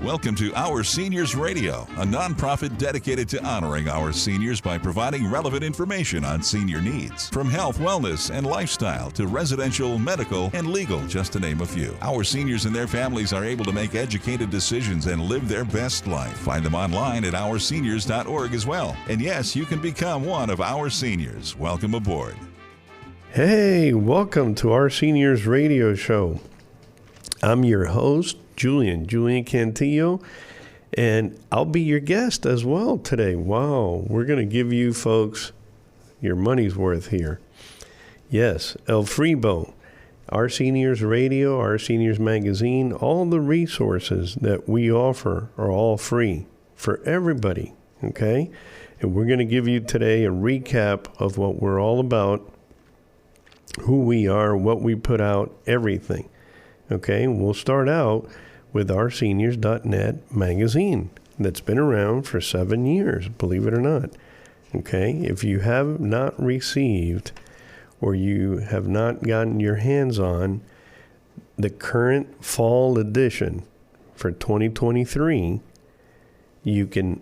Welcome to OurSeniors Radio, a nonprofit dedicated to honoring our seniors by providing relevant information on senior needs, from health, wellness, and lifestyle to residential, medical, and legal, just to name a few. Our seniors and their families are able to make educated decisions and live their best life. Find them online at OurSeniors.org as well. And yes, you can become one of our seniors. Welcome aboard. Hey, welcome to OurSeniors Radio Show. I'm your host, Julian Cantillo, and I'll be your guest as well today. Wow, we're going to give you folks your money's worth here. Yes, El Fribo, OurSeniors Radio, OurSeniors Magazine, all the resources that we offer are all free for everybody, okay? And we're going to give you today a recap of what we're all about, who we are, what we put out, everything. Okay, we'll start out with OurSeniors.net magazine that's been around for 7 years, believe it or not. Okay, if you have not received or you have not gotten your hands on the current fall edition for 2023, you can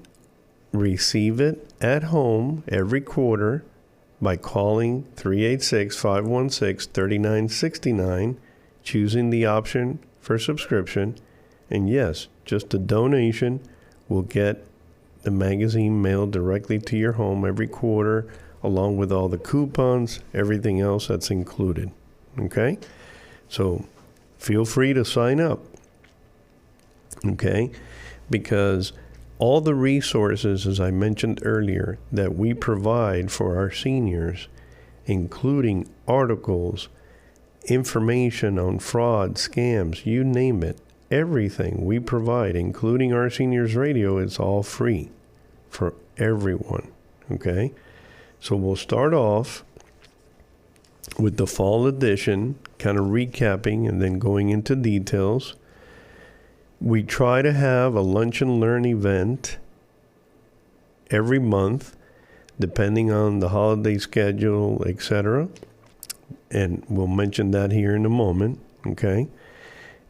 receive it at home every quarter by calling 386-516-3969, choosing the option for subscription, and yes, just a donation will get the magazine mailed directly to your home every quarter, along with all the coupons, everything else that's included. Okay? So feel free to sign up. Okay? Because all the resources, as I mentioned earlier, that we provide for our seniors, including articles, information on fraud, scams, you name it, everything we provide, including OurSeniors Radio, is all free for everyone, okay? So we'll start off with the fall edition, kind of recapping and then going into details. We try to have a lunch and learn event every month, depending on the holiday schedule, etc., and we'll mention that here in a moment, okay?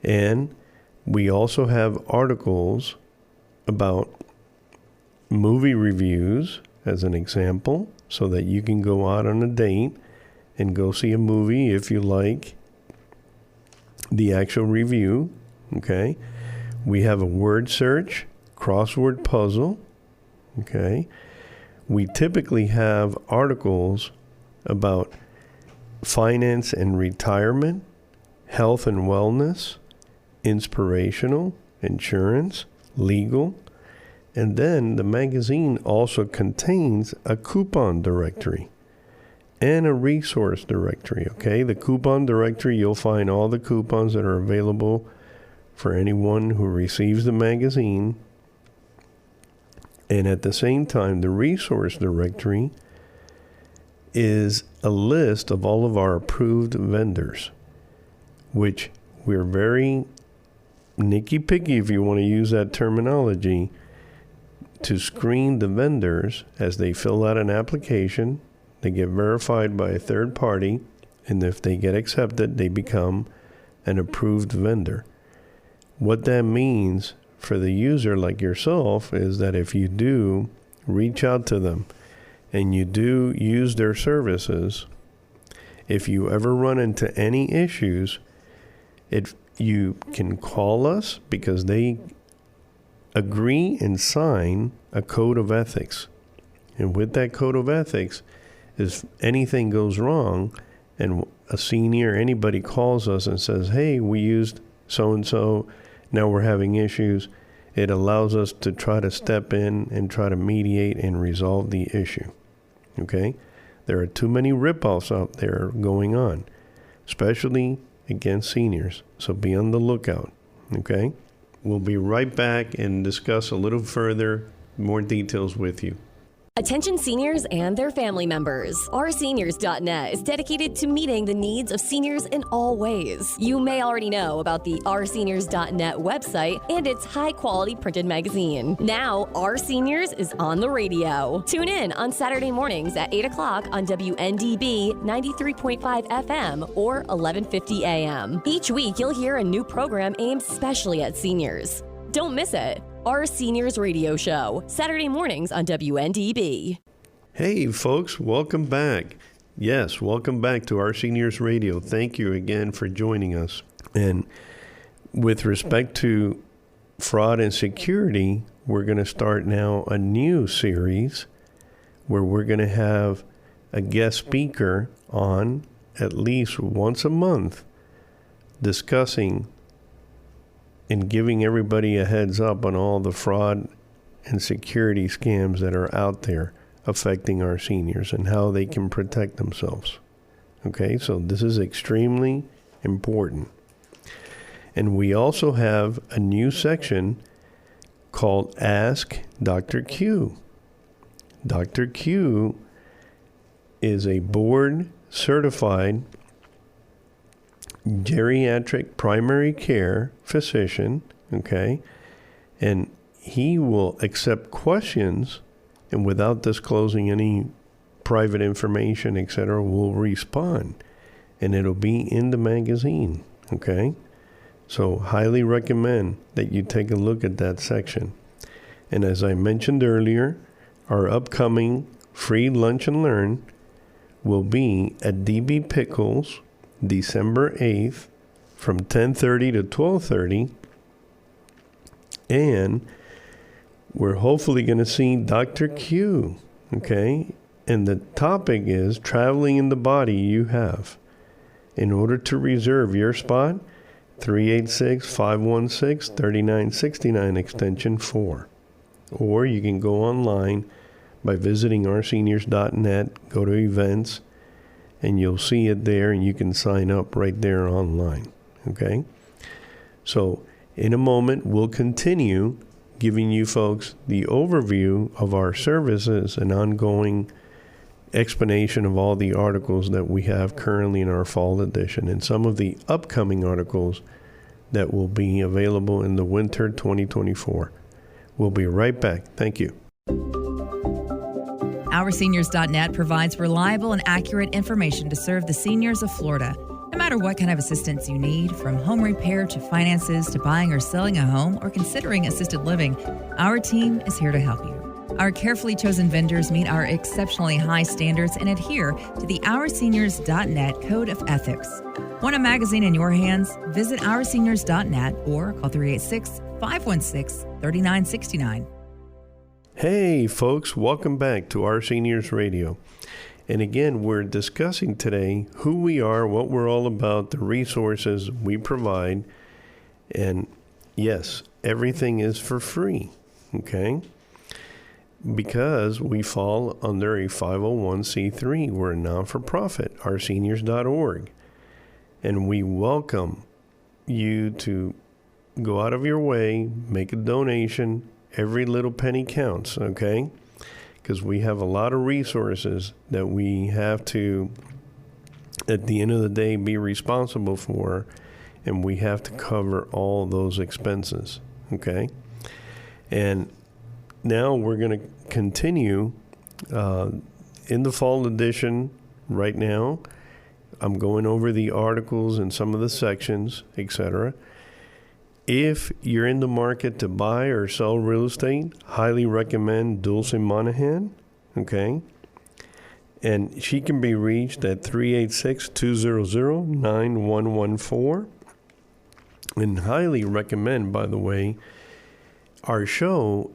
And we also have articles about movie reviews, as an example, so that you can go out on a date and go see a movie if you like the actual review, okay? We have a word search, crossword puzzle, okay? We typically have articles about finance and retirement, health and wellness, inspirational, insurance, legal, and then the magazine also contains a coupon directory and a resource directory, okay? The coupon directory, you'll find all the coupons that are available for anyone who receives the magazine. And at the same time, the resource directory is a list of all of our approved vendors, which we're very nicky-picky, if you want to use that terminology, to screen the vendors as they fill out an application. They get verified by a third party, and if they get accepted, they become an approved vendor. What that means for the user like yourself is that if you do reach out to them and you do use their services, if you ever run into any issues, you can call us because they agree and sign a code of ethics. And with that code of ethics, if anything goes wrong and a senior, anybody calls us and says, hey, we used so-and-so, now we're having issues, it allows us to try to step in and try to mediate and resolve the issue. Okay? There are too many rip-offs out there going on, especially against seniors. So be on the lookout. Okay? We'll be right back and discuss a little further, more details with you. Attention seniors and their family members. OurSeniors.net is dedicated to meeting the needs of seniors in all ways. You may already know about the OurSeniors.net website and its high-quality printed magazine. Now, Our Seniors is on the radio. Tune in on Saturday mornings at 8 o'clock on WNDB 93.5 FM or 1150 AM. Each week, you'll hear a new program aimed specially at seniors. Don't miss it. OurSeniors Radio Show, Saturday mornings on WNDB. Hey, folks, welcome back. Yes, welcome back to OurSeniors Radio. Thank you again for joining us. And with respect to fraud and security, we're going to start now a new series where we're going to have a guest speaker on at least once a month discussing and giving everybody a heads up on all the fraud and security scams that are out there affecting our seniors and how they can protect themselves. Okay, so this is extremely important. And we also have a new section called Ask Dr. Q. Dr. Q is a board certified geriatric primary care physician, okay? And he will accept questions and without disclosing any private information, etc., will respond. And it'll be in the magazine, okay? So highly recommend that you take a look at that section. And as I mentioned earlier, our upcoming free lunch and learn will be at DB Pickles, December 8th from 10:30 to 12:30. And we're hopefully going to see Dr. Q, okay? And the topic is traveling in the body you have. In order to reserve your spot, 386-516-3969 extension 4. Or you can go online by visiting OurSeniors.net, go to events, and you'll see it there, and you can sign up right there online, okay? So in a moment, we'll continue giving you folks the overview of our services and ongoing explanation of all the articles that we have currently in our fall edition and some of the upcoming articles that will be available in the winter 2024. We'll be right back. Thank you. OurSeniors.net provides reliable and accurate information to serve the seniors of Florida. No matter what kind of assistance you need, from home repair to finances to buying or selling a home or considering assisted living, our team is here to help you. Our carefully chosen vendors meet our exceptionally high standards and adhere to the OurSeniors.net Code of Ethics. Want a magazine in your hands? Visit OurSeniors.net or call 386-516-3969. Hey, folks, welcome back to OurSeniors Radio. And again, we're discussing today who we are, what we're all about, the resources we provide. And yes, everything is for free, okay? Because we fall under a 501c3. We're a non-for-profit, ourseniors.org. And we welcome you to go out of your way, make a donation. Every little penny counts, okay? Because we have a lot of resources that we have to, at the end of the day, be responsible for, and we have to cover all those expenses, okay? And now we're going to continue in the fall edition right now. I'm going over the articles and some of the sections, etc. If you're in the market to buy or sell real estate, highly recommend Dulce Monahan, okay? And she can be reached at 386-200-9114. And highly recommend, by the way, our show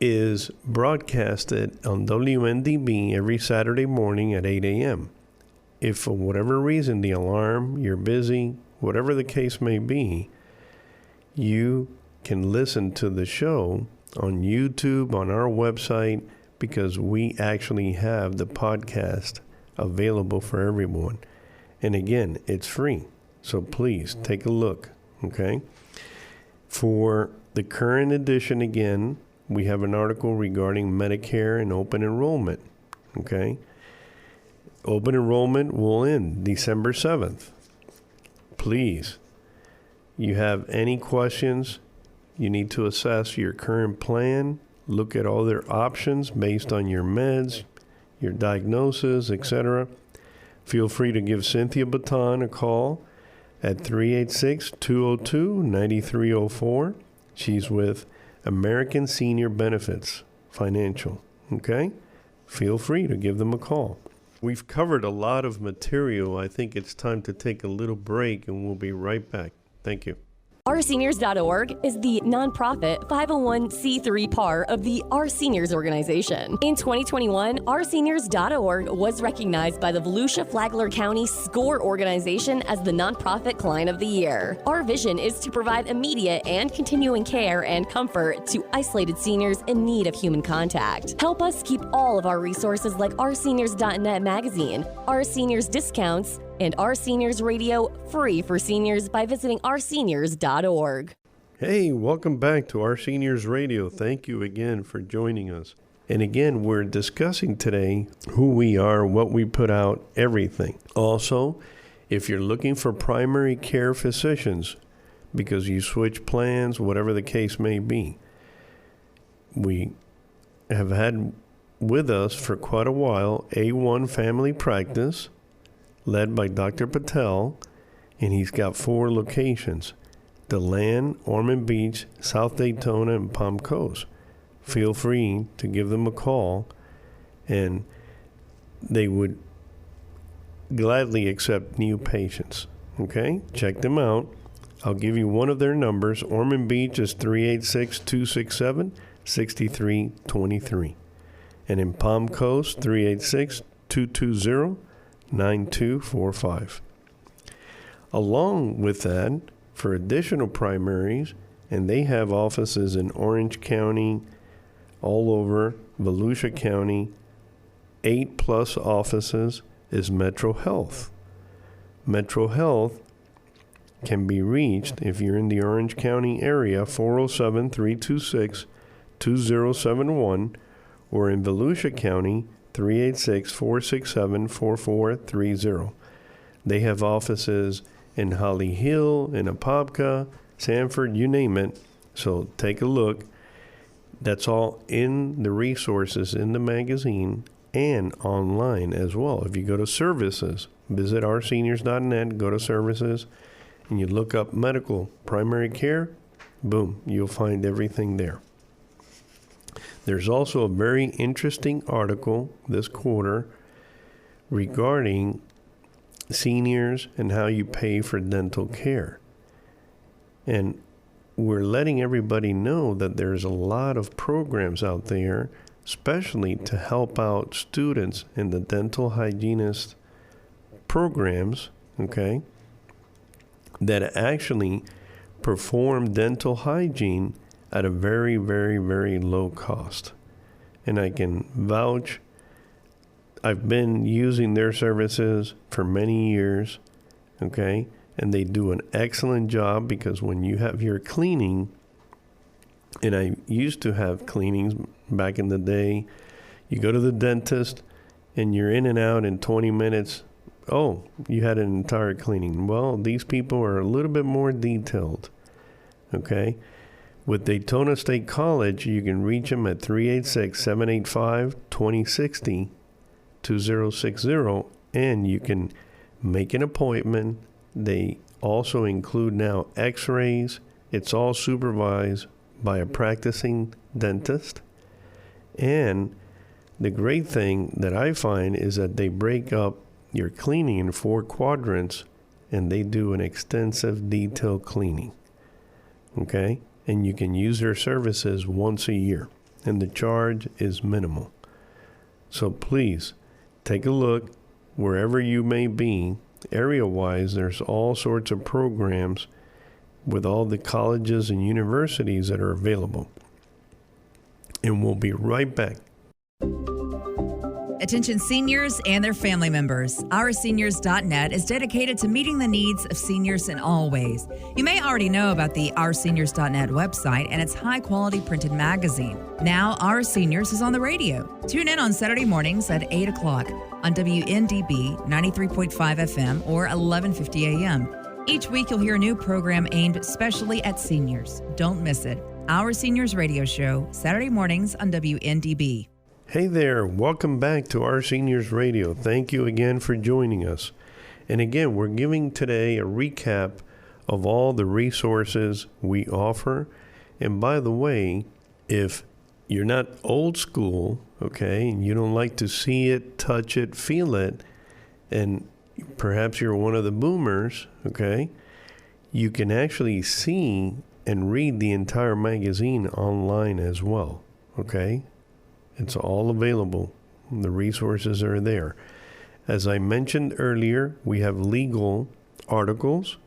is broadcasted on WNDB every Saturday morning at 8 a.m. If for whatever reason, the alarm, you're busy, whatever the case may be, you can listen to the show on YouTube, on our website, because we actually have the podcast available for everyone. And again, it's free. So please take a look, okay? For the current edition, again, we have an article regarding Medicare and open enrollment, okay? Open enrollment will end December 7th. Please, you have any questions, you need to assess your current plan, look at all their options based on your meds, your diagnosis, etc. Feel free to give Cynthia Baton a call at 386-202-9304. She's with American Senior Benefits Financial. Okay? Feel free to give them a call. We've covered a lot of material. I think it's time to take a little break, and we'll be right back. Thank you. OurSeniors.org is the nonprofit 501c3 part of the OurSeniors organization. In 2021, OurSeniors.org was recognized by the Volusia Flagler County SCORE organization as the nonprofit client of the year. Our vision is to provide immediate and continuing care and comfort to isolated seniors in need of human contact. Help us keep all of our resources like OurSeniors.net magazine, OurSeniors discounts, and OurSeniors Radio free for seniors by visiting OurSeniors.org. Hey, welcome back to OurSeniors Radio. Thank you again for joining us. And again, we're discussing today who we are, what we put out, everything. Also, if you're looking for primary care physicians because you switch plans, whatever the case may be, we have had with us for quite a while A1 Family Practice, led by Dr. Patel, and he's got 4 locations: DeLand, Ormond Beach, South Daytona, and Palm Coast. Feel free to give them a call, and they would gladly accept new patients. Okay? Check them out. I'll give you one of their numbers. Ormond Beach is 386-267-6323. And in Palm Coast, 386-220-9245. Along with that, for additional primaries, and they have offices in Orange County, all over Volusia County, 8+ offices, is Metro Health. Metro Health can be reached if you're in the Orange County area, 407-326-2071, or in Volusia County, 386-467-4430. They have offices in Holly Hill, in Apopka, Sanford, you name it. So take a look. That's all in the resources in the magazine and online as well. If you go to services, visit OurSeniors.net, go to services, and you look up medical primary care, boom, you'll find everything there. There's also a very interesting article this quarter regarding seniors and how you pay for dental care. And we're letting everybody know that there's a lot of programs out there, especially to help out students in the dental hygienist programs, okay, that actually perform dental hygiene at a very, very, very low cost. And I can vouch, I've been using their services for many years, okay? And they do an excellent job, because when you have your cleaning, and I used to have cleanings back in the day, you go to the dentist and you're in and out in 20 minutes. Oh, you had an entire cleaning. Well, these people are a little bit more detailed, okay? With Daytona State College, you can reach them at 386-785-2060, 2060, and you can make an appointment. They also include now x-rays. It's all supervised by a practicing dentist. And the great thing that I find is that they break up your cleaning in 4 quadrants, and they do an extensive detailed cleaning, okay? And you can use their services once a year, and the charge is minimal. So please take a look wherever you may be. Area-wise, there's all sorts of programs with all the colleges and universities that are available. And we'll be right back. Attention seniors and their family members. OurSeniors.net is dedicated to meeting the needs of seniors in all ways. You may already know about the OurSeniors.net website and its high-quality printed magazine. Now, Our Seniors is on the radio. Tune in on Saturday mornings at 8 o'clock on WNDB 93.5 FM or 1150 AM. Each week, you'll hear a new program aimed specially at seniors. Don't miss it. Our Seniors Radio Show, Saturday mornings on WNDB. Hey there, welcome back to OurSeniors Radio. Thank you again for joining us. And again, we're giving today a recap of all the resources we offer. And by the way, if you're not old school, okay, and you don't like to see it, touch it, feel it, and perhaps you're one of the boomers, okay, you can actually see and read the entire magazine online as well, okay? It's all available. The resources are there. As I mentioned earlier, we have legal articles,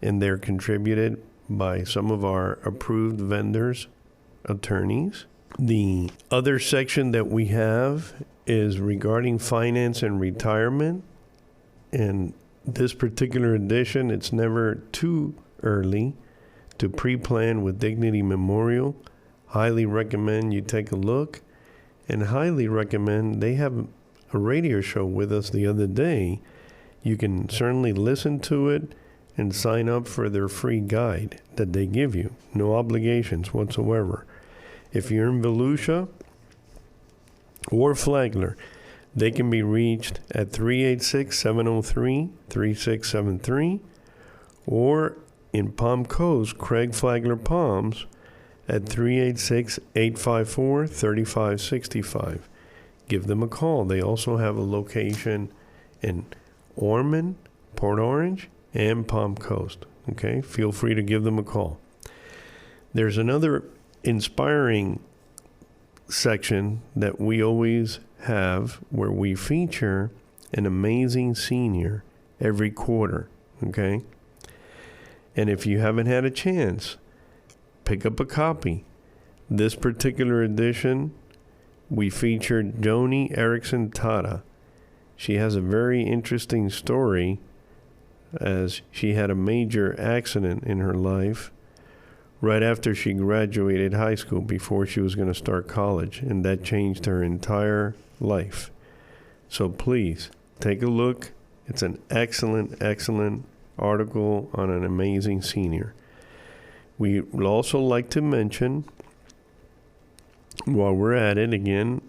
and they're contributed by some of our approved vendors, attorneys. The other section that we have is regarding finance and retirement. And this particular edition, it's never too early to pre-plan with Dignity Memorial. Highly recommend you take a look, and highly recommend, they have a radio show with us the other day. You can certainly listen to it and sign up for their free guide that they give you. No obligations whatsoever. If you're in Volusia or Flagler, they can be reached at 386-703-3673, or in Palm Coast, Craig Flagler Palms, at 386-854-3565. Give them a call. They also have a location in Ormond, Port Orange, and Palm Coast. Okay, feel free to give them a call. There's another inspiring section that we always have where we feature an amazing senior every quarter. Okay, and if you haven't had a chance, pick up a copy. This particular edition, we featured Joni Erickson Tata. She has a very interesting story, as she had a major accident in her life right after she graduated high school, before she was going to start college, and that changed her entire life. So please take a look. It's an excellent, excellent article on an amazing senior. We would also like to mention, while we're at it again,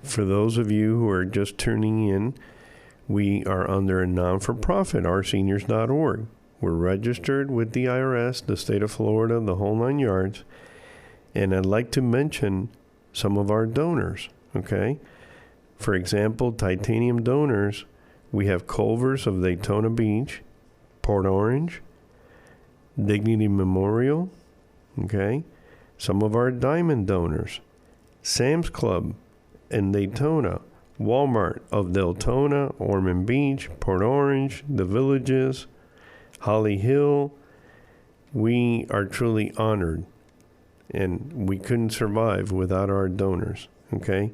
for those of you who are just tuning in, we are under a non-for-profit, OurSeniors.org. We're registered with the IRS, the state of Florida, the whole 9 yards. And I'd like to mention some of our donors, okay? For example, titanium donors, we have Culver's of Daytona Beach, Port Orange, Dignity Memorial, okay? Some of our diamond donors, Sam's Club in Daytona, Walmart of Deltona, Ormond Beach, Port Orange, The Villages, Holly Hill. We are truly honored, and we couldn't survive without our donors, okay?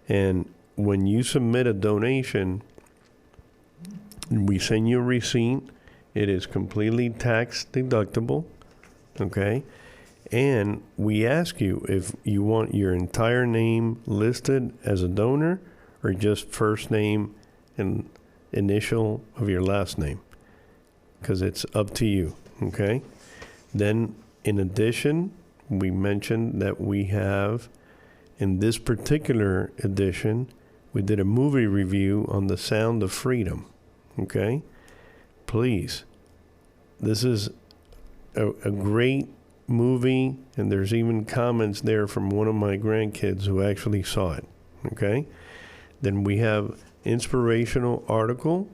And when you submit a donation, we send you a receipt. It is completely tax deductible, okay? And we ask you if you want your entire name listed as a donor or just first name and initial of your last name, because it's up to you, okay? Then, in addition, we mentioned that we have, in this particular edition, we did a movie review on The Sound of Freedom, okay? Please, this is a great movie, and there's even comments there from one of my grandkids who actually saw it, okay? Then we have inspirational article.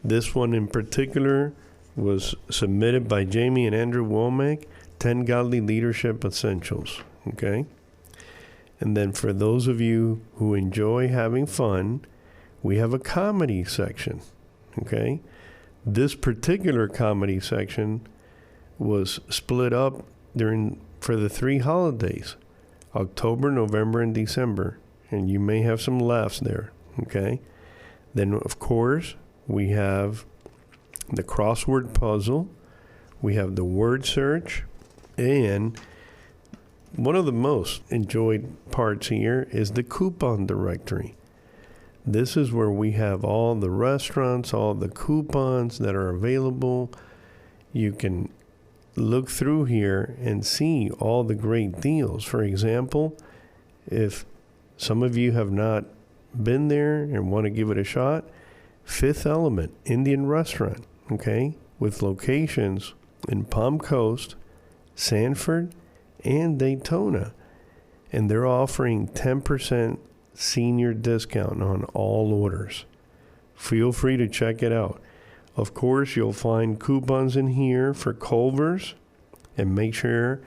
This one in particular was submitted by Jamie and Andrew Womack, 10 Godly Leadership Essentials, okay? And then for those of you who enjoy having fun, we have a comedy section, okay? This particular comedy section was split up for the 3 holidays, October, November, and December, and you may have some laughs there, okay? Then, of course, we have the crossword puzzle, we have the word search, and one of the most enjoyed parts here is the coupon directory. This is where we have all the restaurants, all the coupons that are available. You can look through here and see all the great deals. For example, if some of you have not been there and want to give it a shot, Fifth Element Indian Restaurant, okay, with locations in Palm Coast, Sanford, and Daytona. And they're offering 10% senior discount on all orders. Feel free to check it out. Of course, you'll find coupons in here for Culver's, and make sure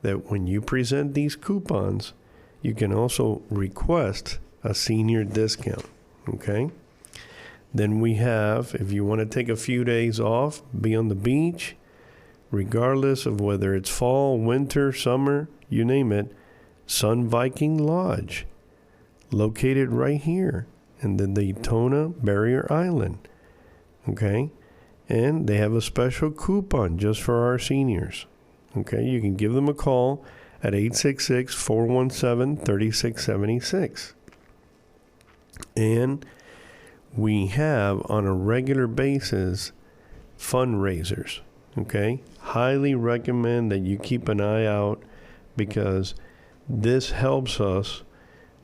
that when you present these coupons, you can also request a senior discount, okay? Then we have, if you want to take a few days off, be on the beach, regardless of whether it's fall, winter, summer, you name it, Sun Viking Lodge, located right here in the Daytona Barrier Island, okay? And they have a special coupon just for our seniors, okay? You can give them a call at 866-417-3676. And we have, on a regular basis, fundraisers, okay? Highly recommend that you keep an eye out, because this helps us.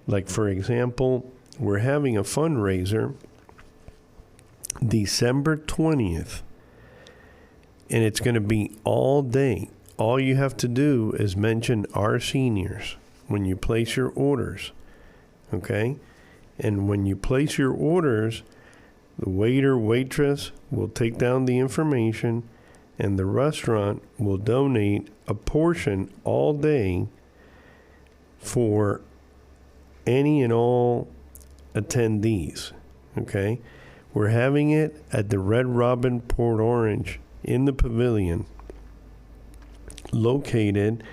Like, for example, we're having a fundraiser December 20th, and it's going to be all day. All you have to do is mention Our Seniors when you place your orders, okay? And when you place your orders, the waiter, waitress will take down the information, and the restaurant will donate a portion all day for any and all attendees, okay? We're having it at the Red Robin Port Orange in the pavilion, located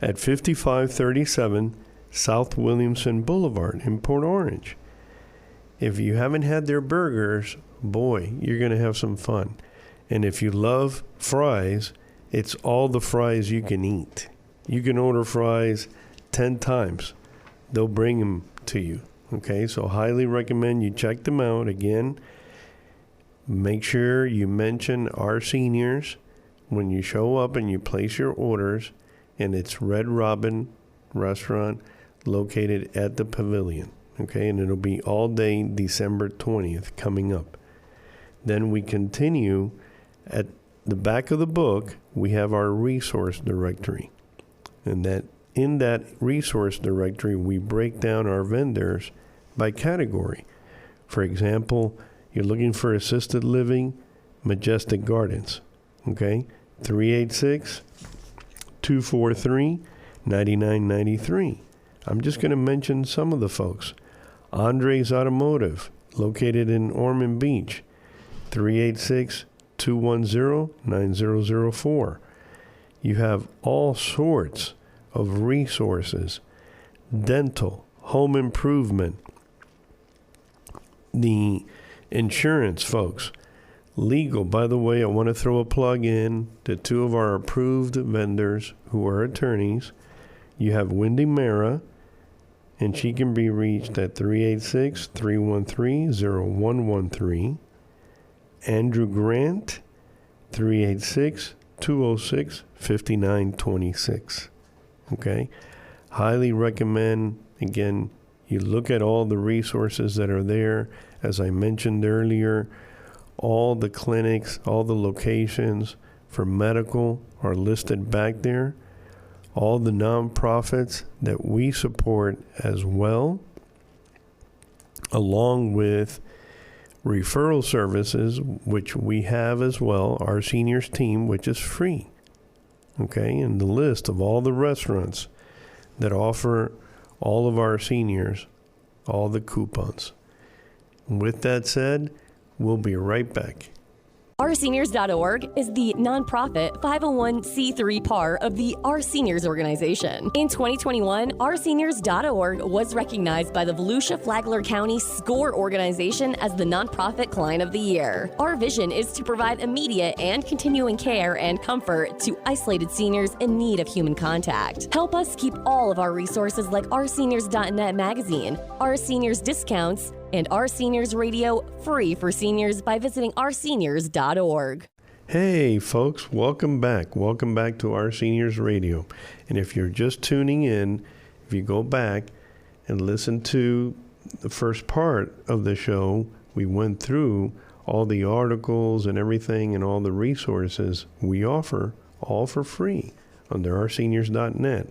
at 5537 South Williamson Boulevard in Port Orange. If you haven't had their burgers, boy, you're going to have some fun. And if you love fries, it's all the fries you can eat. You can order fries 10 times. They'll bring them to you. Okay, so highly recommend you check them out. Again, make sure you mention Our Seniors when you show up and you place your orders. And it's Red Robin Restaurant located at the pavilion. Okay, and it'll be all day December 20th coming up. Then we continue at the back of the book. We have our resource directory. And that in that resource directory, we break down our vendors by category. For example, you're looking for assisted living, Majestic Gardens, okay? 386-243-9993. I'm just going to mention some of the folks. Andre's Automotive, located in Ormond Beach, 386-210-9004. You have all sorts of resources, dental, home improvement, the insurance folks, legal. By the way, I want to throw a plug in to two of our approved vendors who are attorneys. You have Wendy Mara, and she can be reached at 386-313-0113. Andrew Grant, 386-206-5926. Okay? Highly recommend, again, you look at all the resources that are there. As I mentioned earlier, all the clinics, all the locations for medical are listed back there. All the nonprofits that we support as well, along with referral services, which we have as well, OurSeniors Team, which is free. Okay, and the list of all the restaurants that offer all of our seniors all the coupons. With that said, we'll be right back. OurSeniors.org is the nonprofit 501c3 part of the OurSeniors organization. In 2021, OurSeniors.org was recognized by the Volusia Flagler County SCORE organization as the Nonprofit Client of the Year. Our vision is to provide immediate and continuing care and comfort to isolated seniors in need of human contact. Help us keep all of our resources like OurSeniors.net magazine, OurSeniors discounts, and OurSeniors Radio free for seniors by visiting OurSeniors.org. Hey, folks, welcome back. Welcome back to OurSeniors Radio. And if you're just tuning in, if you go back and listen to the first part of the show, we went through all the articles and everything and all the resources we offer, all for free. under OurSeniors.net.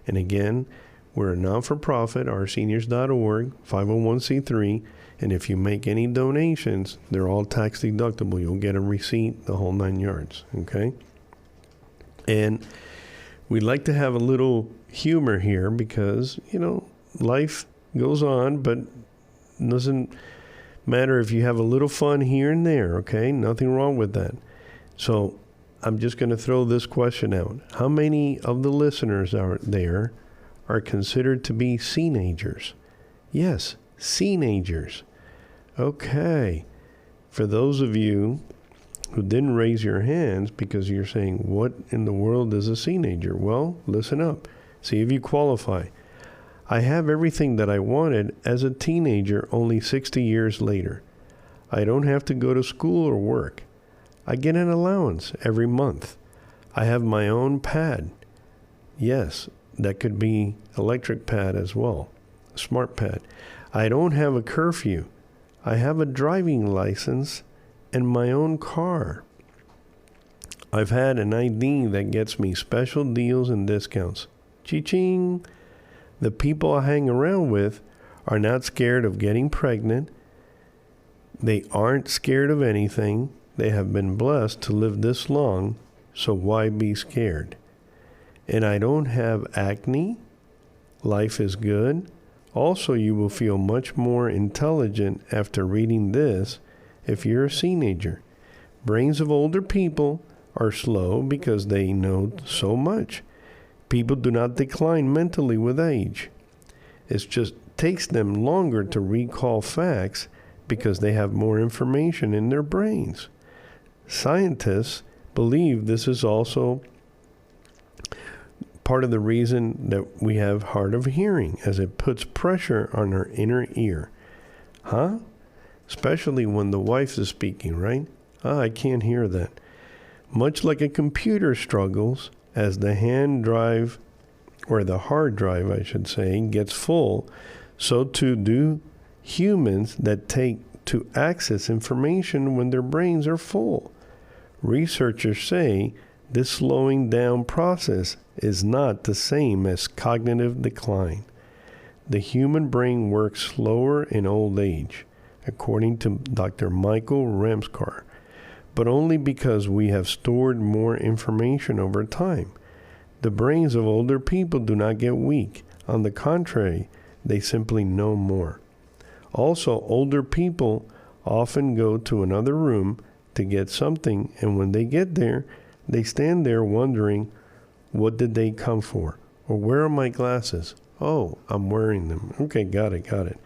And again, we're a non-for-profit, OurSeniors.org, 501c3, and if you make any donations, they're all tax deductible. You'll get a receipt, the whole 9 yards, okay? And we'd like to have a little humor here because, life goes on, but it doesn't matter if you have a little fun here and there, okay? Nothing wrong with that. So I'm just going to throw this question out. How many of the listeners out there are considered to be seenagers? Yes, seenagers. Okay. For those of you who didn't raise your hands because you're saying, what in the world is a seenager? Well, listen up. See if you qualify. I have everything that I wanted as a teenager only 60 years later. I don't have to go to school or work. I get an allowance every month. I have my own pad. Yes, that could be electric pad as well, a smart pad. I don't have a curfew. I have a driving license and my own car. I've had an ID that gets me special deals and discounts. Cha-ching! The people I hang around with are not scared of getting pregnant. They aren't scared of anything. They have been blessed to live this long, so why be scared? And I don't have acne. Life is good. Also, you will feel much more intelligent after reading this if you're a teenager. Brains of older people are slow because they know so much. People do not decline mentally with age. It just takes them longer to recall facts because they have more information in their brains. Scientists believe this is also part of the reason that we have hard of hearing, as it puts pressure on our inner ear. Huh? Especially when the wife is speaking, right? I can't hear that. Much like a computer struggles as the hard drive, I should say, gets full, so too do humans that take to access information when their brains are full. Researchers say this slowing down process is not the same as cognitive decline. The human brain works slower in old age, according to Dr. Michael Ramskar, but only because we have stored more information over time. The brains of older people do not get weak. On the contrary, they simply know more. Also, older people often go to another room to get something, and when they get there, they stand there wondering, what did they come for? Or where are my glasses? Oh, I'm wearing them. Okay, got it.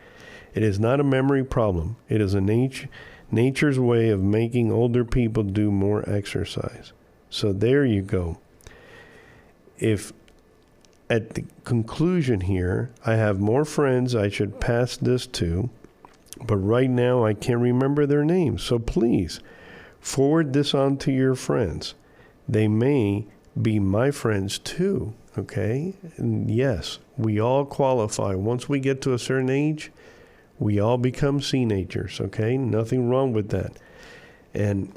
It is not a memory problem. It is a nature's way of making older people do more exercise. So there you go. If at the conclusion here, I have more friends I should pass this to, but right now I can't remember their names. So please, forward this on to your friends. They may be my friends too, okay? And yes, we all qualify. Once we get to a certain age, we all become teenagers, okay? Nothing wrong with that. And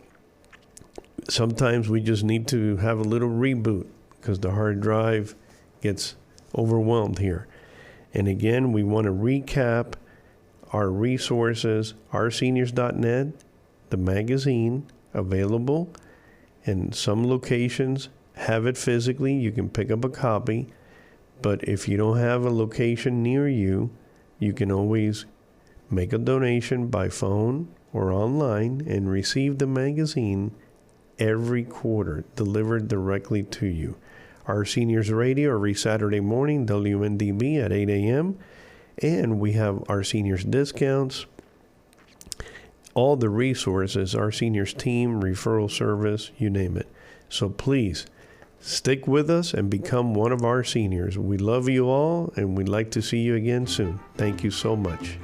sometimes we just need to have a little reboot because the hard drive gets overwhelmed here. And again, we want to recap our resources, OurSeniors.net, the magazine, available in some locations. Have it physically. You can pick up a copy. But if you don't have a location near you, you can always make a donation by phone or online and receive the magazine every quarter delivered directly to you. OurSeniors Radio every Saturday morning, WNDB at 8 a.m. And we have our seniors discounts, all the resources, OurSeniors Team, referral service, you name it. So please, stick with us and become one of our seniors. We love you all, and we'd like to see you again soon. Thank you so much.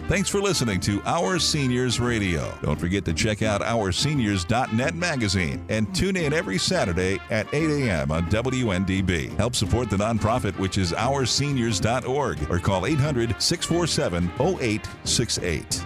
Thanks for listening to OurSeniors Radio. Don't forget to check out OurSeniors.net magazine and tune in every Saturday at 8 a.m. on WNDB. Help support the nonprofit, which is OurSeniors.org, or call 800-647-0868.